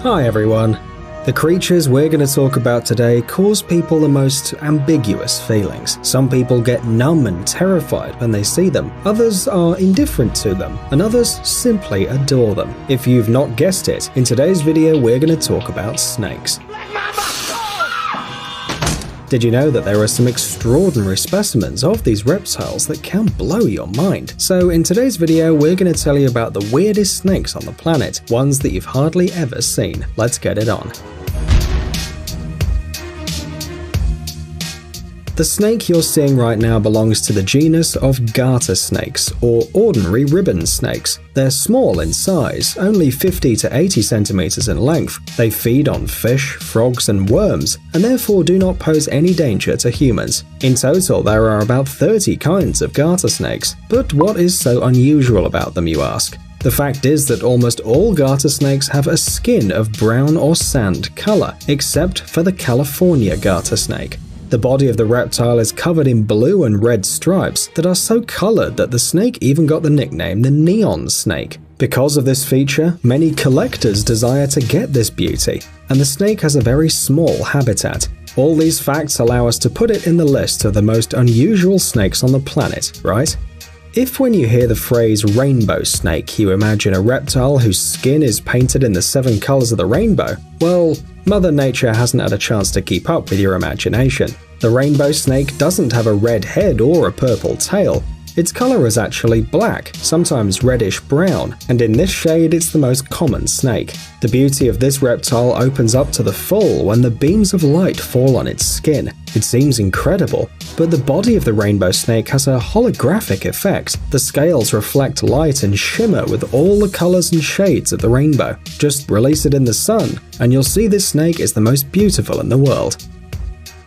Hi everyone. The creatures we're going to talk about today cause people the most ambiguous feelings. Some people get numb and terrified when they see them, others are indifferent to them, and others simply adore them. If you've not guessed it, in today's video we're going to talk about snakes. Did you know that there are some extraordinary specimens of these reptiles that can blow your mind? So in today's video we're going to tell you about the weirdest snakes on the planet, ones that you've hardly ever seen. Let's get it on. The snake you're seeing right now belongs to the genus of garter snakes, or ordinary ribbon snakes. They're small in size, only 50 to 80 centimeters in length. They feed on fish, frogs, and worms, and therefore do not pose any danger to humans. In total, there are about 30 kinds of garter snakes. But what is so unusual about them, you ask? The fact is that almost all garter snakes have a skin of brown or sand color, except for the California garter snake. The body of the reptile is covered in blue and red stripes that are so colored that the snake even got the nickname the neon snake. Because of this feature, many collectors desire to get this beauty, and the snake has a very small habitat. All these facts allow us to put it in the list of the most unusual snakes on the planet, right? If when you hear the phrase rainbow snake you imagine a reptile whose skin is painted in the 7 colors of the rainbow, well, Mother Nature hasn't had a chance to keep up with your imagination. The rainbow snake doesn't have a red head or a purple tail. Its color is actually black, sometimes reddish-brown, and in this shade it's the most common snake. The beauty of this reptile opens up to the full when the beams of light fall on its skin. It seems incredible, but the body of the rainbow snake has a holographic effect. The scales reflect light and shimmer with all the colors and shades of the rainbow. Just release it in the sun, and you'll see this snake is the most beautiful in the world.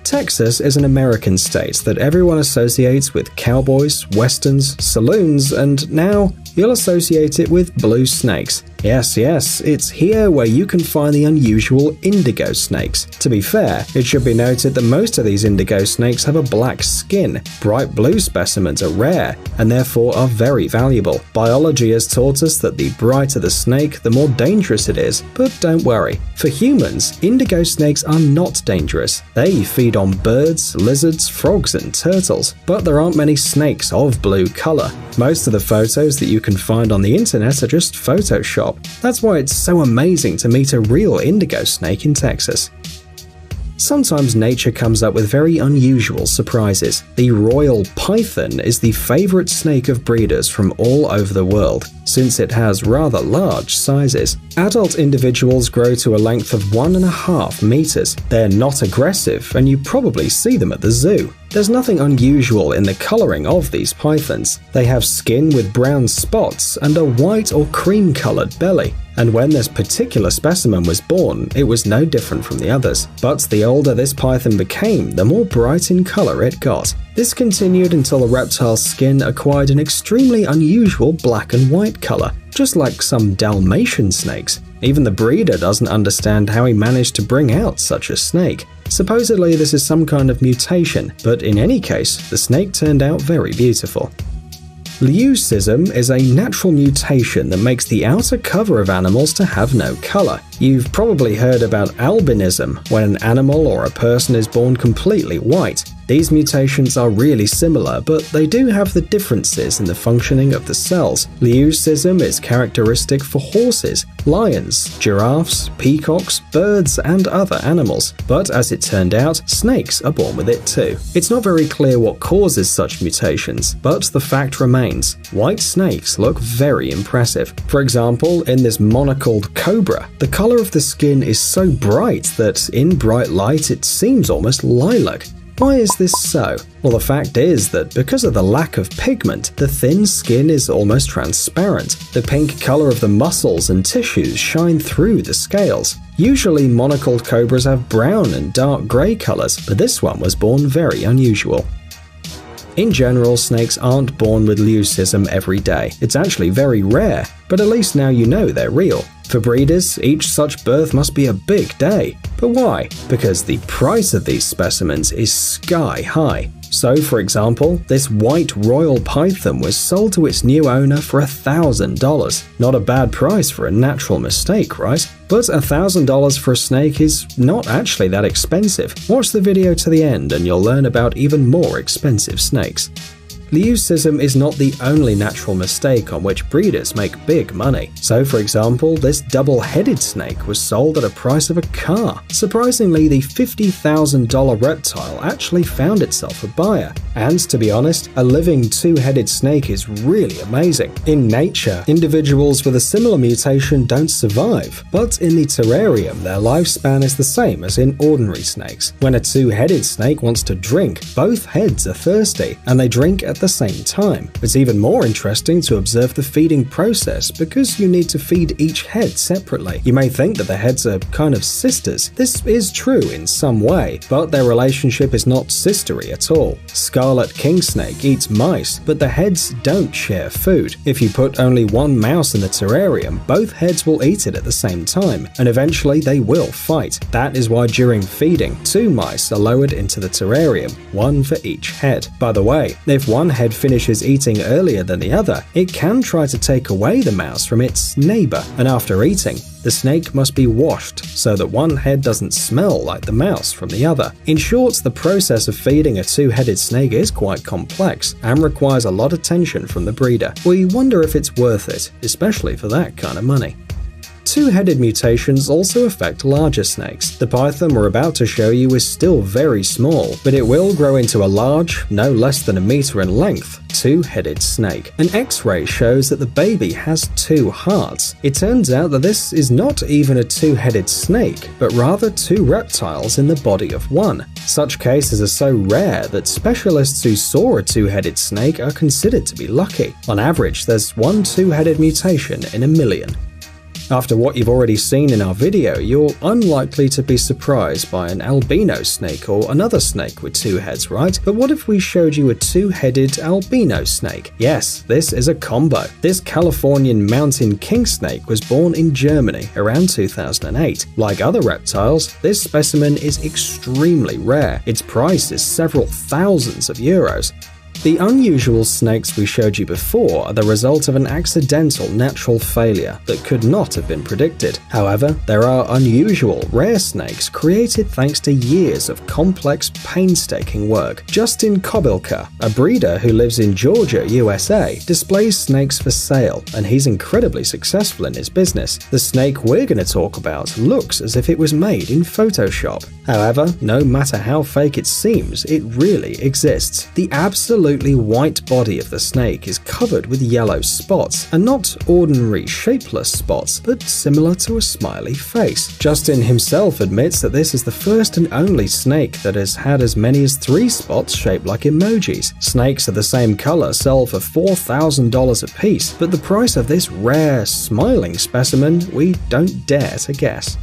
Texas is an American state that everyone associates with cowboys, westerns, saloons, and now you'll associate it with blue snakes. Yes, it's here where you can find the unusual indigo snakes. To be fair, it should be noted that most of these indigo snakes have a black skin. Bright blue specimens are rare, and therefore are very valuable. Biology has taught us that the brighter the snake, the more dangerous it is. But don't worry, for humans, indigo snakes are not dangerous. They feed on birds, lizards, frogs, and turtles. But there aren't many snakes of blue color. Most of the photos that you can find on the internet are just Photoshop. That's why it's so amazing to meet a real indigo snake in Texas. Sometimes nature comes up with very unusual surprises. The royal python is the favorite snake of breeders from all over the world, since it has rather large sizes. Adult individuals grow to a length of 1.5 meters. They're not aggressive, and you probably see them at the zoo. There's nothing unusual in the coloring of these pythons. They have skin with brown spots and a white or cream-colored belly. And when this particular specimen was born, it was no different from the others. But the older this python became, the more bright in color it got. This continued until the reptile's skin acquired an extremely unusual black and white color, just like some Dalmatian snakes. Even the breeder doesn't understand how he managed to bring out such a snake. Supposedly this is some kind of mutation, but in any case, the snake turned out very beautiful. Leucism is a natural mutation that makes the outer cover of animals to have no color. You've probably heard about albinism, when an animal or a person is born completely white. These mutations are really similar, but they do have the differences in the functioning of the cells. Leucism is characteristic for horses, lions, giraffes, peacocks, birds, and other animals. But as it turned out, snakes are born with it too. It's not very clear what causes such mutations, but the fact remains. White snakes look very impressive. For example, in this monocled cobra, the color of the skin is so bright that in bright light it seems almost lilac. Why is this so? Well, the fact is that because of the lack of pigment, the thin skin is almost transparent. The pink color of the muscles and tissues shine through the scales. Usually monocled cobras have brown and dark gray colors, but this one was born very unusual. In general, snakes aren't born with leucism every day. It's actually very rare, but at least now you know they're real. For breeders, each such birth must be a big day. But why? Because the price of these specimens is sky high. So, for example, this white royal python was sold to its new owner for $1,000. Not a bad price for a natural mistake, right? But $1,000 for a snake is not actually that expensive. Watch the video to the end and you'll learn about even more expensive snakes. Leucism is not the only natural mistake on which breeders make big money. So, for example, this double-headed snake was sold at a price of a car. Surprisingly, the $50,000 reptile actually found itself a buyer. And to be honest, a living two-headed snake is really amazing. In nature, individuals with a similar mutation don't survive, but in the terrarium, their lifespan is the same as in ordinary snakes. When a two-headed snake wants to drink, both heads are thirsty, and they drink at the same time. It's even more interesting to observe the feeding process because you need to feed each head separately. You may think that the heads are kind of sisters. This is true in some way, but their relationship is not sistery at all. Scarlet king snake eats mice, but the heads don't share food. If you put only one mouse in the terrarium, both heads will eat it at the same time, and eventually they will fight. That is why during feeding, 2 mice are lowered into the terrarium, 1 for each head. By the way, if one head finishes eating earlier than the other, it can try to take away the mouse from its neighbor, and after eating, the snake must be washed so that one head doesn't smell like the mouse from the other. In short, the process of feeding a two-headed snake is quite complex and requires a lot of attention from the breeder. We wonder if it's worth it, especially for that kind of money. Two-headed mutations also affect larger snakes. The python we're about to show you is still very small, but it will grow into a large, no less than a meter in length, two-headed snake. An X-ray shows that the baby has 2 hearts. It turns out that this is not even a two-headed snake, but rather 2 reptiles in the body of one. Such cases are so rare that specialists who saw a two-headed snake are considered to be lucky. On average, there's 1 two-headed mutation in a million. After what you've already seen in our video, you're unlikely to be surprised by an albino snake or another snake with 2 heads, right? But what if we showed you a 2-headed albino snake? Yes, this is a combo. This Californian mountain king snake was born in Germany around 2008. Like other reptiles, this specimen is extremely rare. Its price is several thousands of euros. The unusual snakes we showed you before are the result of an accidental natural failure that could not have been predicted. However, there are unusual, rare snakes created thanks to years of complex, painstaking work. Justin Kobilka, a breeder who lives in Georgia, USA, displays snakes for sale, and he's incredibly successful in his business. The snake we're going to talk about looks as if it was made in Photoshop. However, no matter how fake it seems, it really exists. The absolute white body of the snake is covered with yellow spots, and not ordinary shapeless spots, but similar to a smiley face. Justin himself admits that this is the first and only snake that has had as many as 3 spots shaped like emojis. Snakes of the same color sell for $4,000 a piece, but the price of this rare, smiling specimen we don't dare to guess.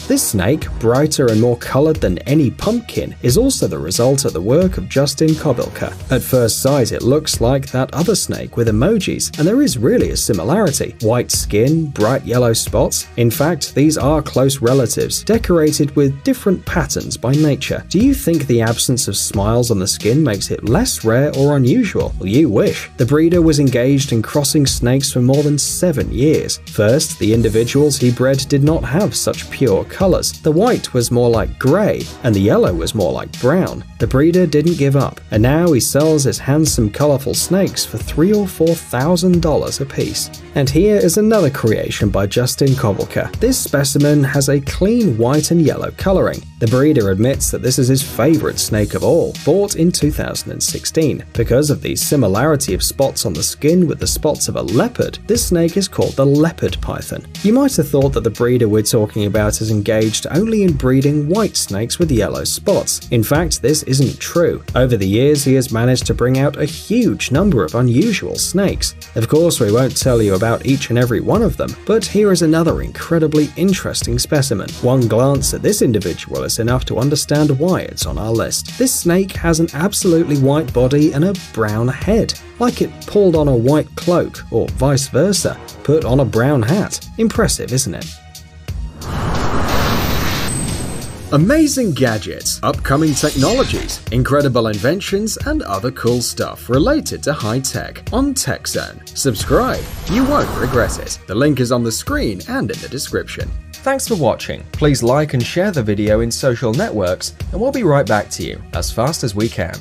This snake, brighter and more colored than any pumpkin, is also the result of the work of Justin Kobilka. At first sight, it looks like that other snake with emojis, and there is really a similarity. White skin, bright yellow spots. In fact, these are close relatives, decorated with different patterns by nature. Do you think the absence of smiles on the skin makes it less rare or unusual? Well, you wish. The breeder was engaged in crossing snakes for more than 7 years. First, the individuals he bred did not have such pure colors. The white was more like grey, and the yellow was more like brown. The breeder didn't give up, and now he sells his handsome colourful snakes for $3,000 or $4,000 a piece. And here is another creation by Justin Kobilka. This specimen has a clean white and yellow colouring. The breeder admits that this is his favourite snake of all, bought in 2016. Because of the similarity of spots on the skin with the spots of a leopard, this snake is called the leopard python. You might have thought that the breeder we're talking about is engaged only in breeding white snakes with yellow spots. In fact, this isn't true. Over the years, he has managed to bring out a huge number of unusual snakes. Of course, we won't tell you about each and every one of them, but here is another incredibly interesting specimen. One glance at this individual is enough to understand why it's on our list. This snake has an absolutely white body and a brown head, like it pulled on a white cloak, or vice versa, put on a brown hat. Impressive, isn't it? Amazing gadgets, upcoming technologies, incredible inventions, and other cool stuff related to high tech on TechZone. Subscribe, you won't regret it. The link is on the screen and in the description. Thanks for watching. Please like and share the video in social networks, and we'll be right back to you as fast as we can.